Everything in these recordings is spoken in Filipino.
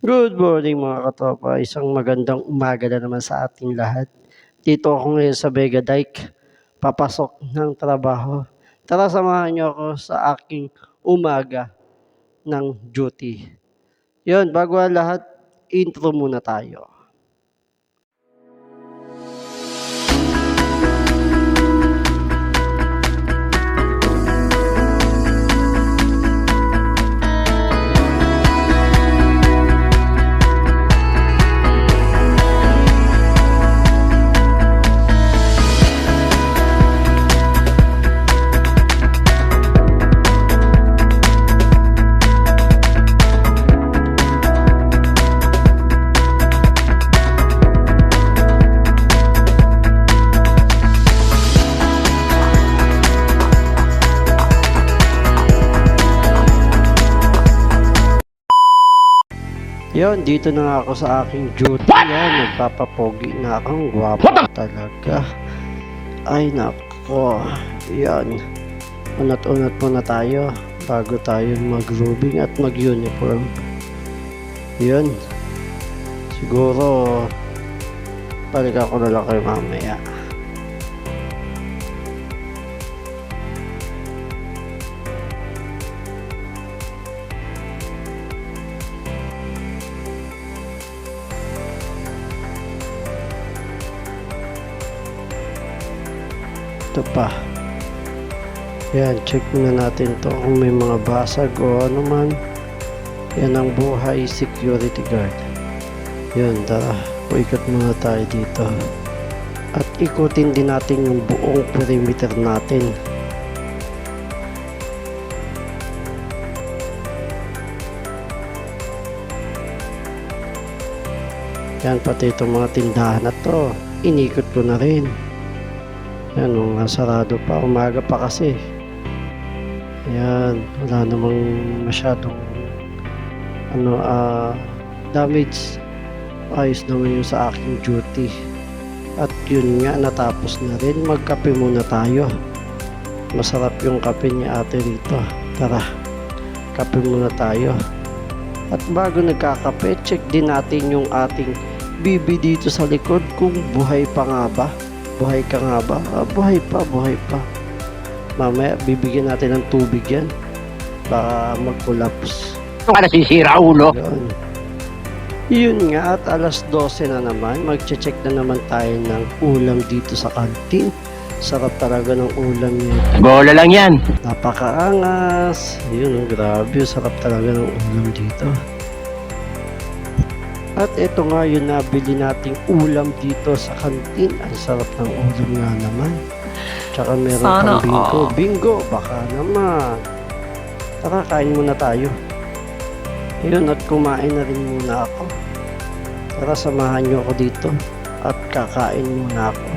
Good morning mga katropa, isang magandang umaga na naman sa ating lahat. Dito ako ngayon sa Vega Dike, papasok ng trabaho. Tara samahan niyo ako sa aking umaga ng duty. Yun, bago ang lahat, intro muna tayo. Yun, dito na nga ako sa aking duty. Yan, nagpapapogi na ako. Ang gwapo talaga. Ay, nako. Yan. Unat-unat muna tayo bago tayo mag-grooving at mag-uniform. Yun. Siguro, balik ako na lang kayo mamaya. Ito pa. Yan, check muna natin to kung may mga basag o ano man. Yan ang buhay security guard. Yun, tara. Ikot muna tayo dito. At ikutin din natin yung buong perimeter natin. Yan, pati itong mga tindahan na to. Inikot ko na rin. Yan, mga sarado pa. Umaga pa kasi. Yan, wala namang masyadong damage. Ayos naman yung sa aking duty. At yun nga, natapos na rin. Magkape muna tayo. Masarap yung kape ni ate rito. Tara, kape muna tayo. At bago nagkakape, check din natin yung ating bibi dito sa likod kung buhay pa nga ba. Buhay ka nga ba? Buhay pa. Mamaya bibigyan natin ng tubig yan. Baka mag-collapse. Ano ka nasisira, ulo? Yun nga, at alas 12 na naman. Mag-check na naman tayo ng ulam dito sa kantin. Sarap talaga ng ulam niya. Bola lang yan. Napakaangas. Yun, grabe. Sarap talaga ng ulam dito. At ito nga yung nabili nating ulam dito sa kantin. Ang sarap ng ulam nga naman. Tsaka meron pang bingo. Bingo, baka naman. Tara, kain muna tayo. Yun, at kumain na rin muna ako. Tara, samahan nyo ako dito. At kakain muna ako.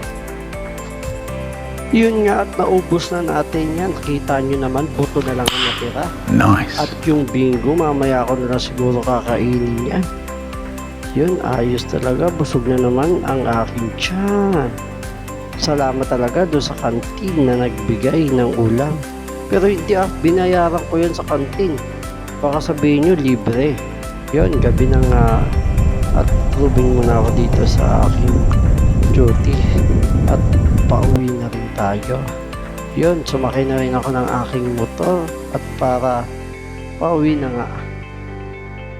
Yun nga, at naubos na natin yan. Kita nyo naman, buto na lang ang natira. Nice. At yung bingo, mamaya ako na lang siguro kakainin yan. Yun, ayos talaga. Busog na naman ang aking tiyan. Salamat talaga doon sa kantin na nagbigay ng ulam. Pero hindi binayaran ko yun sa kantin. Baka sabihin nyo, libre. Yun, gabi na nga. At proving muna ako dito sa aking duty. At pauwi na rin tayo. Yun, sumakay na rin ako ng aking motor. At para pauwi na nga.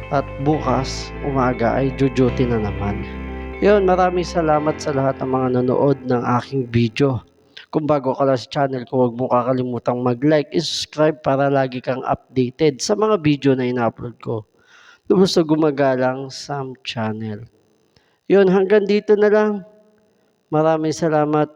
At bukas, umaga ay duty na naman. Yun, maraming salamat sa lahat ng mga nanood ng aking video. Kung bago ka lang sa channel ko, huwag mo kakalimutang mag-like and subscribe para lagi kang updated sa mga video na ina-upload ko. Lubos na gumagalang Sam Channel. Yun, hanggang dito na lang. Maraming salamat.